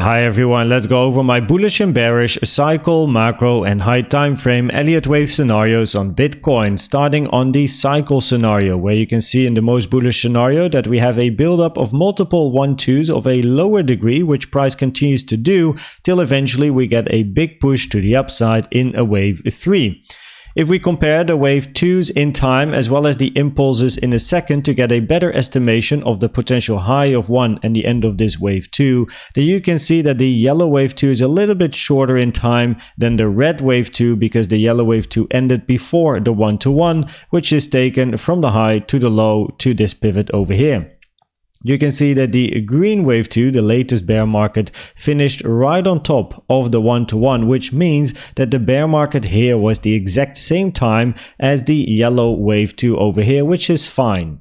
Hi everyone, let's go over my bullish and bearish cycle, macro and high time frame Elliott Wave scenarios on Bitcoin, starting on the cycle scenario, where you can see in the most bullish scenario that we have a buildup of multiple 1-2s of a lower degree, which price continues to do till eventually we get a big push to the upside in a wave 3. If we compare the wave 2s in time as well as the impulses in a second to get a better estimation of the potential high of 1 and the end of this wave 2, then you can see that the yellow wave 2 is a little bit shorter in time than the red wave 2, because the yellow wave 2 ended before the 1-to-1, which is taken from the high to the low to this pivot over here. You can see that the green wave 2, the latest bear market, finished right on top of the 1-to-1, which means that the bear market here was the exact same time as the yellow wave 2 over here, which is fine.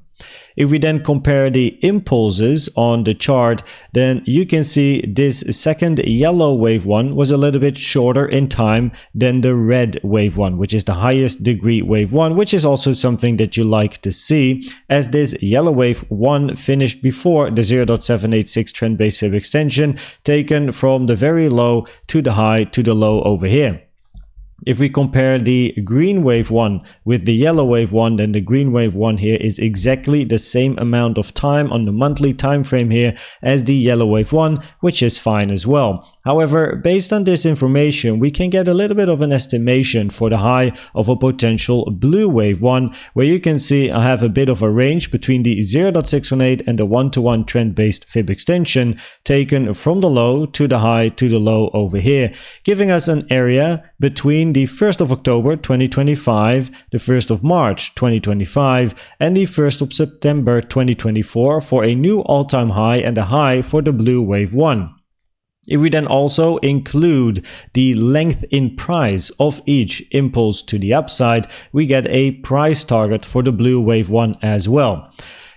If we then compare the impulses on the chart, then you can see this second yellow wave 1 was a little bit shorter in time than the red wave 1, which is the highest degree wave 1, which is also something that you like to see, as this yellow wave 1 finished before the 0.786 trend-based fib extension, taken from the very low to the high to the low over here. If we compare the green wave 1 with the yellow wave 1, then the green wave 1 here is exactly the same amount of time on the monthly time frame here as the yellow wave 1, which is fine as well. However, based on this information, we can get a little bit of an estimation for the high of a potential blue wave 1, where you can see I have a bit of a range between the 0.618 and the 1-to-1 trend-based fib extension, taken from the low to the high to the low over here, giving us an area between the 1st of October 2025, the 1st of March 2025, and the 1st of September 2024 for a new all-time high and a high for the blue wave 1. If we then also include the length in price of each impulse to the upside, we get a price target for the blue wave 1 as well.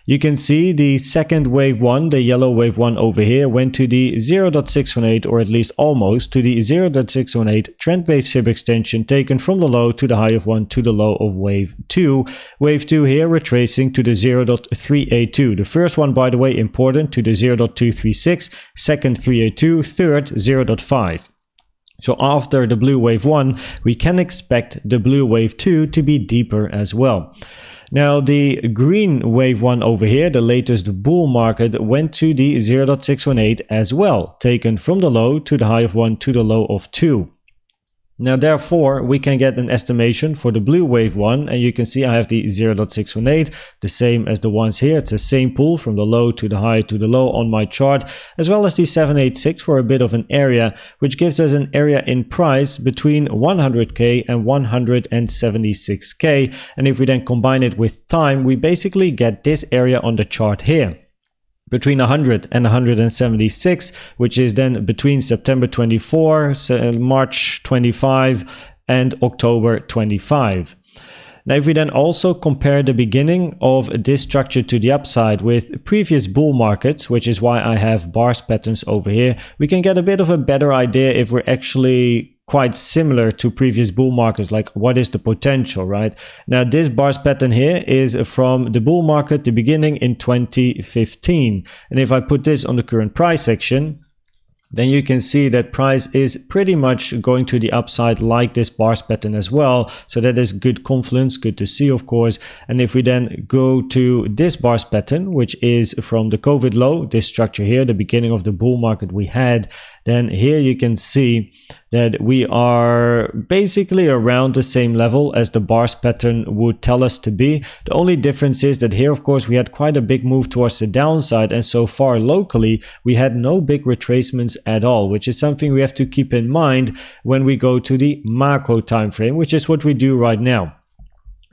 You can see the second wave 1, the yellow wave 1 over here, went to the 0.618, or at least almost to the 0.618 trend-based fib extension, taken from the low to the high of 1 to the low of wave 2. Wave 2 here retracing to the 0.382. The first one, by the way, important, to the 0.236, second 382, third 0.5. So after the blue wave 1, we can expect the blue wave 2 to be deeper as well. Now, the green wave 1 over here, the latest bull market, went to the 0.618 as well, taken from the low to the high of 1 to the low of 2. Now, therefore, we can get an estimation for the blue wave 1, and you can see I have the 0.618, the same as the ones here. It's the same pool from the low to the high to the low on my chart, as well as the 786 for a bit of an area, which gives us an area in price between 100k and 176k. And if we then combine it with time, we basically get this area on the chart here, between 100 and 176, which is then between September 24, March 25, and October 25. Now, if we then also compare the beginning of this structure to the upside with previous bull markets, which is why I have bars patterns over here, we can get a bit of a better idea if we're actually quite similar to previous bull markets, like what is the potential, right? Now, this bars pattern here is from the bull market, the beginning in 2015. And if I put this on the current price section, then you can see that price is pretty much going to the upside like this bars pattern as well. So that is good confluence, good to see, of course. And if we then go to this bars pattern, which is from the COVID low, this structure here, the beginning of the bull market we had, then here you can see that we are basically around the same level as the bars pattern would tell us to be. The only difference is that here, of course, we had quite a big move towards the downside, and so far locally we had no big retracements at all, which is something we have to keep in mind when we go to the macro time frame, which is what we do right now.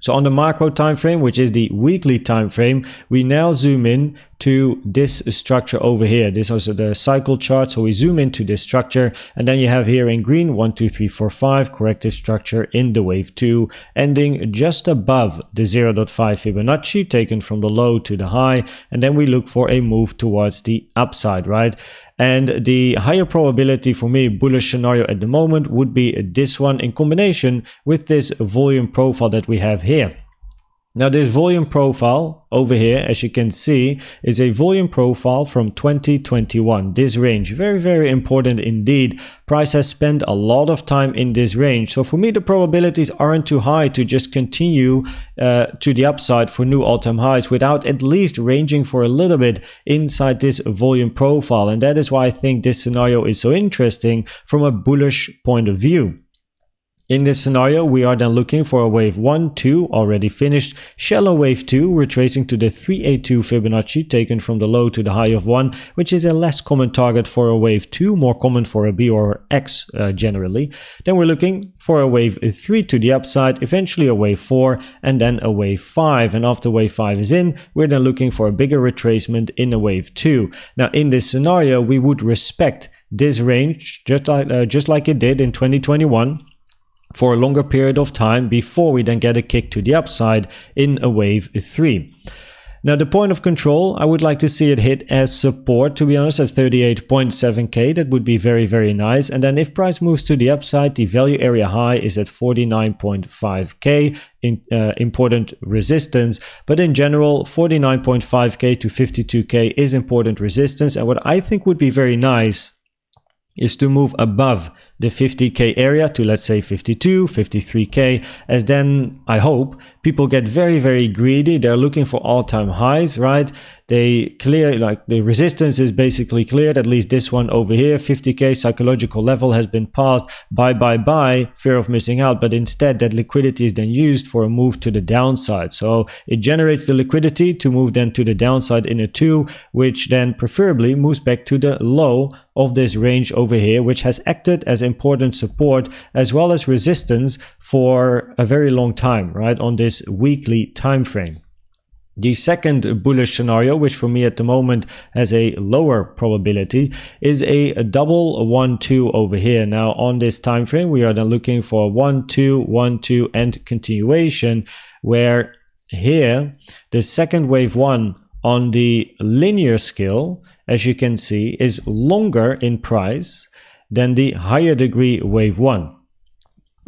So on the macro time frame, which is the weekly time frame, we now zoom in to this structure over here. This is the cycle chart, so we zoom into this structure, and then you have here in green 1, 2, 3, 4, 5 corrective structure in the wave 2, ending just above the 0.5 Fibonacci, taken from the low to the high, and then we look for a move towards the upside, right? And the higher probability for me bullish scenario at the moment would be this one in combination with this volume profile that we have here. Now this volume profile over here, as you can see, is a volume profile from 2021. This range, very, very important indeed. Price has spent a lot of time in this range. So for me, the probabilities aren't too high to just continue to the upside for new all-time highs without at least ranging for a little bit inside this volume profile. And that is why I think this scenario is so interesting from a bullish point of view. In this scenario, we are then looking for a wave 1, 2, already finished, shallow wave 2, retracing to the 382 Fibonacci, taken from the low to the high of 1, which is a less common target for a wave 2, more common for a B or X generally. Then we're looking for a wave 3 to the upside, eventually a wave 4, and then a wave 5. And after wave 5 is in, we're then looking for a bigger retracement in a wave 2. Now, in this scenario, we would respect this range just like it did in 2021. For a longer period of time before we then get a kick to the upside in a wave 3. Now the point of control, I would like to see it hit as support, to be honest, at 38.7k. That would be very, very nice. And then if price moves to the upside, the value area high is at 49.5k, important resistance. But in general, 49.5k to 52k is important resistance. And what I think would be very nice is to move above the 50k area to, let's say, 52, 53k, as then I hope people get very, very greedy. They're looking for all-time highs, right? They clear, like the resistance is basically cleared, at least this one over here, 50k psychological level has been passed, buy, fear of missing out, but instead that liquidity is then used for a move to the downside. So it generates the liquidity to move then to the downside in a 2, which then preferably moves back to the low of this range over here, which has acted as important support as well as resistance for a very long time, right, on this weekly time frame. The second bullish scenario, which for me at the moment has a lower probability, is a double 1-2 over here. Now on this time frame, we are then looking for 1-2, 1-2 and continuation, where here the second wave 1 on the linear scale, as you can see, is longer in price than the higher degree wave 1.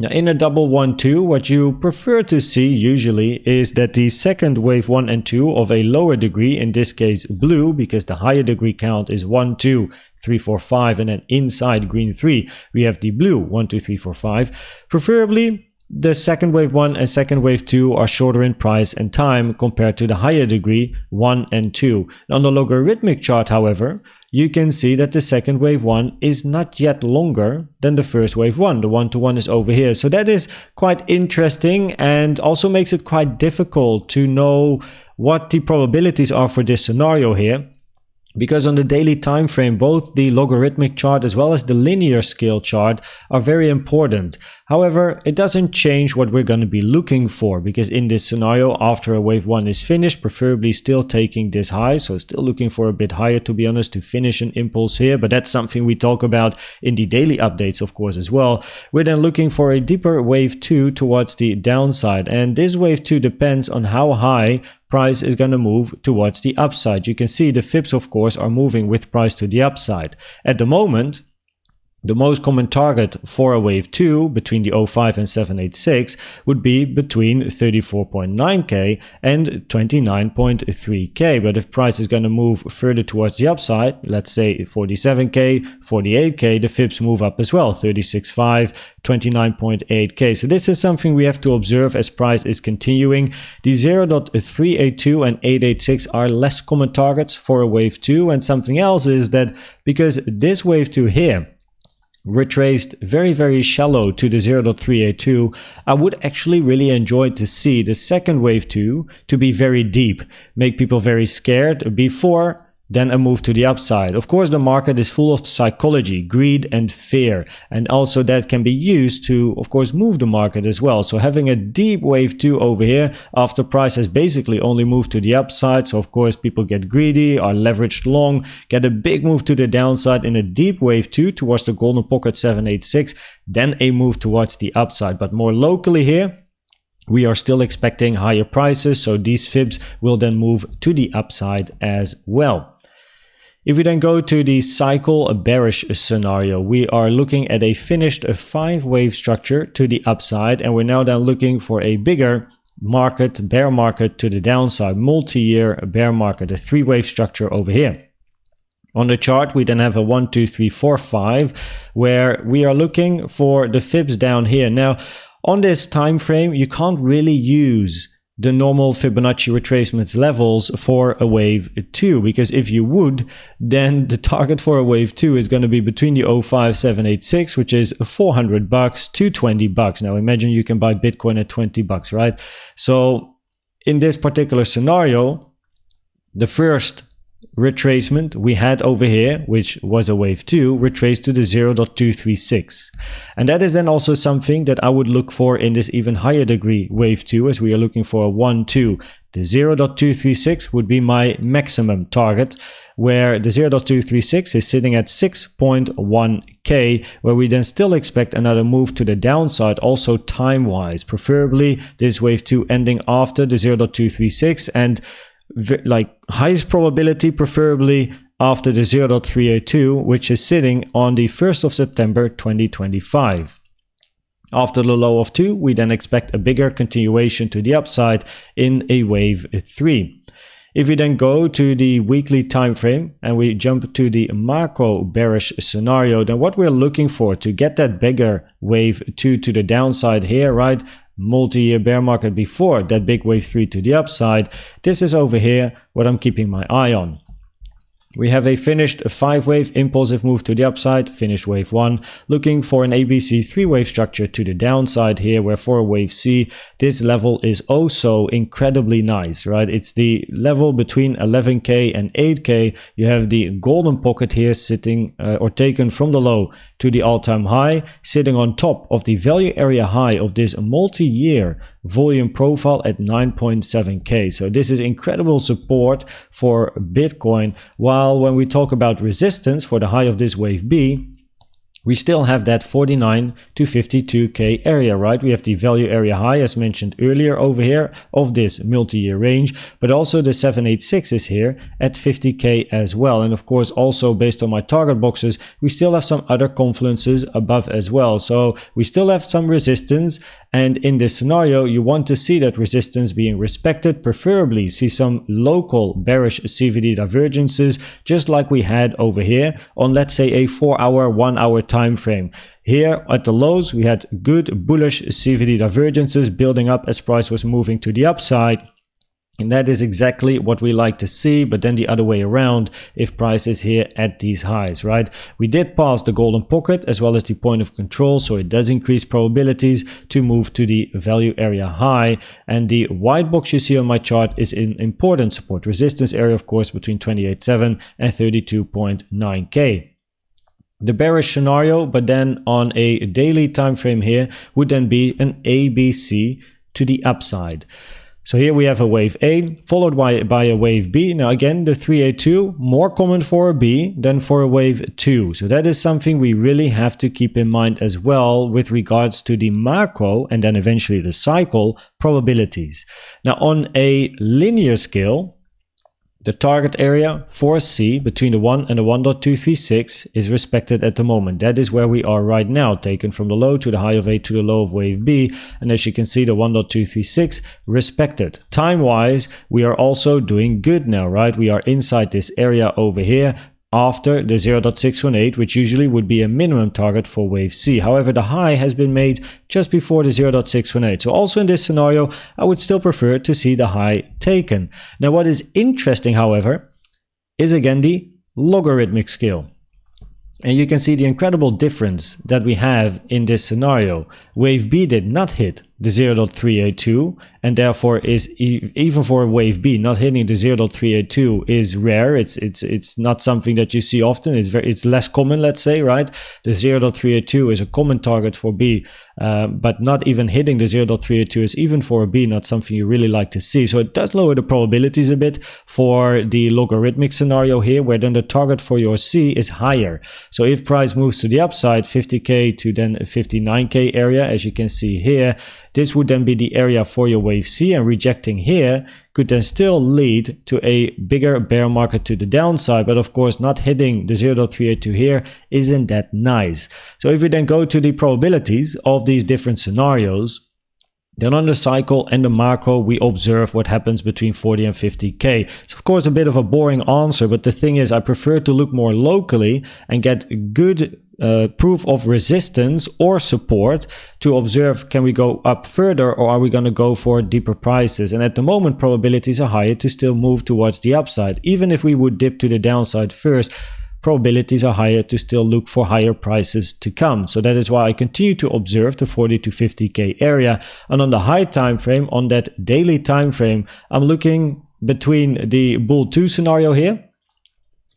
Now in a double 1-2, what you prefer to see usually is that the second wave 1 and 2 of a lower degree, in this case blue, because the higher degree count is 1, 2, 3, 4, 5, and then inside green 3 we have the blue 1, 2, 3, 4, 5. Preferably the second wave 1 and second wave 2 are shorter in price and time compared to the higher degree 1 and 2. On the logarithmic chart, however, you can see that the second wave 1 is not yet longer than the first wave 1. The 1-to-1 is over here. So that is quite interesting and also makes it quite difficult to know what the probabilities are for this scenario here. Because on the daily time frame, both the logarithmic chart as well as the linear scale chart are very important. However, it doesn't change what we're going to be looking for, because in this scenario, after a wave 1 is finished, preferably still taking this high, so still looking for a bit higher, to be honest, to finish an impulse here, but that's something we talk about in the daily updates, of course, as well. We're then looking for a deeper wave 2 towards the downside, and this wave 2 depends on how high price is going to move towards the upside. You can see the Fips, of course, are moving with price to the upside. At the moment, the most common target for a wave 2 between the 05 and 786 would be between 34.9k and 29.3k. But if price is going to move further towards the upside, let's say 47k, 48k, the Fips move up as well, 36.5, 29.8k. So this is something we have to observe as price is continuing. The 0.382 and 886 are less common targets for a wave 2. And something else is that because this wave 2 here retraced very, very shallow to the 0.382, I would actually really enjoy to see the second wave 2 to be very deep, make people very scared before then a move to the upside. Of course, the market is full of psychology, greed and fear, and also that can be used to, of course, move the market as well. So having a deep wave 2 over here after price has basically only moved to the upside, so of course people get greedy, are leveraged long, get a big move to the downside in a deep wave 2 towards the golden pocket 786, then a move towards the upside. But more locally here, we are still expecting higher prices, so these fibs will then move to the upside as well. If we then go to the cycle bearish scenario, we are looking at a finished 5-wave structure to the upside, and we're now then looking for a bigger market, bear market to the downside, multi-year bear market, a three-wave structure over here. On the chart, we then have a 1, 2, 3, 4, 5, where we are looking for the fibs down here. Now, on this time frame, you can't really use the normal Fibonacci retracement levels for a wave 2, because if you would, then the target for a wave 2 is going to be between the 05786, which is $400 to $20. Now imagine you can buy Bitcoin at $20, right? So in this particular scenario, the first retracement we had over here, which was a wave 2, retraced to the 0.236, and that is then also something that I would look for in this even higher degree wave 2, as we are looking for a 1, 2. The 0.236 would be my maximum target, where the 0.236 is sitting at 6.1k, where we then still expect another move to the downside, also time wise, preferably this wave 2 ending after the 0.236, and like highest probability preferably after the 0.382, which is sitting on the 1st of September 2025. After the low of 2, we then expect a bigger continuation to the upside in a wave 3. If we then go to the weekly time frame and we jump to the macro bearish scenario, then what we're looking for to get that bigger wave 2 to the downside here, right? Multi-year bear market before that big wave 3 to the upside. This is over here what I'm keeping my eye on. We have a finished 5-wave impulsive move to the upside, finished wave 1, looking for an ABC 3-wave structure to the downside here, where for a wave C, this level is also incredibly nice, right? It's the level between 11k and 8k. You have the golden pocket here sitting or taken from the low to the all-time high, sitting on top of the value area high of this multi-year volume profile at 9.7k. So this is incredible support for Bitcoin, while when we talk about resistance for the high of this wave B, we still have that 49 to 52k area, right? We have the value area high, as mentioned earlier, over here of this multi-year range, but also the 786 is here at 50k as well. And of course, also based on my target boxes, we still have some other confluences above as well. So we still have some resistance. And in this scenario, you want to see that resistance being respected, preferably see some local bearish CVD divergences, just like we had over here on, let's say, a 4-hour, 1-hour time frame. Here at the lows, we had good bullish CVD divergences building up as price was moving to the upside. And that is exactly what we like to see, but then the other way around if price is here at these highs, right? We did pass the golden pocket as well as the point of control, so it does increase probabilities to move to the value area high. And the white box you see on my chart is an important support resistance area, of course, between 28.7 and 32.9k. The bearish scenario, but then on a daily time frame here, would then be an ABC to the upside. So here we have a wave A followed by a wave B. Now again, the 382, more common for a B than for a wave 2. So that is something we really have to keep in mind as well with regards to the macro and then eventually the cycle probabilities. Now on a linear scale, the target area for C between the 1 and the 1.236 is respected at the moment. That is where we are right now, taken from the low to the high of A to the low of wave B. And as you can see, the 1.236 respected. Time-wise, we are also doing good now, right? We are inside this area over here after the 0.618, which usually would be a minimum target for wave C. However, the high has been made just before the 0.618. So also in this scenario, I would still prefer to see the high taken. Now, what is interesting, however, is again the logarithmic scale. And you can see the incredible difference that we have in this scenario. Wave B did not hit the 0.382, and therefore is even for wave B, not hitting the 0.382 is rare. It's not something that you see often. It's less common, let's say, right? The 0.382 is a common target for B, but not even hitting the 0.382 is even for a B not something you really like to see. So it does lower the probabilities a bit for the logarithmic scenario here, where then the target for your C is higher. So if price moves to the upside, 50k to then 59k area, as you can see here, this would then be the area for your wave C, and rejecting here could then still lead to a bigger bear market to the downside. But of course, not hitting the 0.382 here isn't that nice. So if we then go to the probabilities of these different scenarios, Then on the cycle and the macro, we observe what happens between 40 and 50k. It's of course a bit of a boring answer, but the thing is I prefer to look more locally and get good proof of resistance or support to observe, can we go up further or are we going to go for deeper prices? And at the moment, probabilities are higher to still move towards the upside. Even if we would dip to the downside first, probabilities are higher to still look for higher prices to come. So that is why I continue to observe the 40 to 50k area. And on the high time frame, on that daily time frame, I'm looking between the bull 2 scenario here.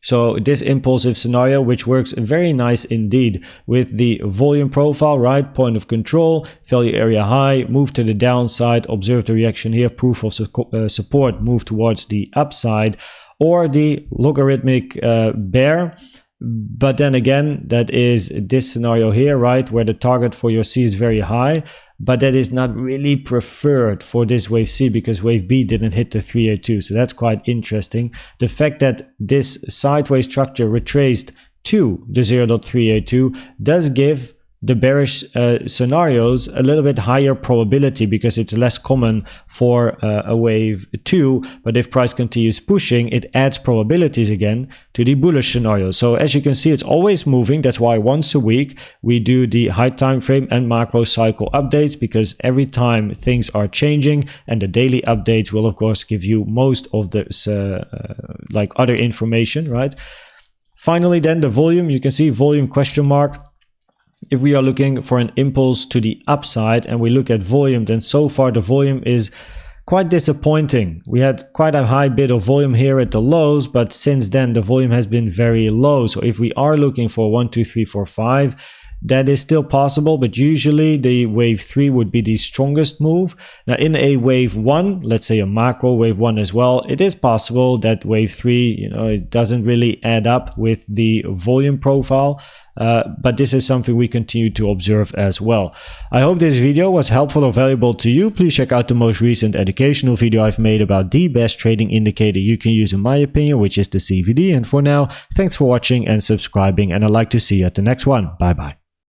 So this impulsive scenario, which works very nice indeed with the volume profile, right? Point of control, value area high, move to the downside, observe the reaction here, proof of support, move towards the upside, or the logarithmic bear. But then again, that is this scenario here, right? Where the target for your C is very high, but that is not really preferred for this wave C because wave B didn't hit the 382. So that's quite interesting. The fact that this sideways structure retraced to the 0.382 does give the bearish scenarios a little bit higher probability because it's less common for a wave 2, but if price continues pushing, it adds probabilities again to the bullish scenario. So as you can see, it's always moving. That's why once a week we do the high time frame and macro cycle updates, because every time things are changing, and the daily updates will of course give you most of this like other information, right? Finally then, the volume, you can see volume question mark. If we are looking for an impulse to the upside and we look at volume, then so far the volume is quite disappointing. We had quite a high bit of volume here at the lows, but since then the volume has been very low. So if we are looking for 1, 2, 3, 4, 5, that is still possible, but usually the wave 3 would be the strongest move. Now in a wave 1, let's say a macro wave 1 as well, it is possible that wave 3, it doesn't really add up with the volume profile. But this is something we continue to observe as well. I hope this video was helpful or valuable to you. Please check out the most recent educational video I've made about the best trading indicator you can use in my opinion, which is the CVD. And for now, thanks for watching and subscribing, and I'd like to see you at the next one. Bye bye.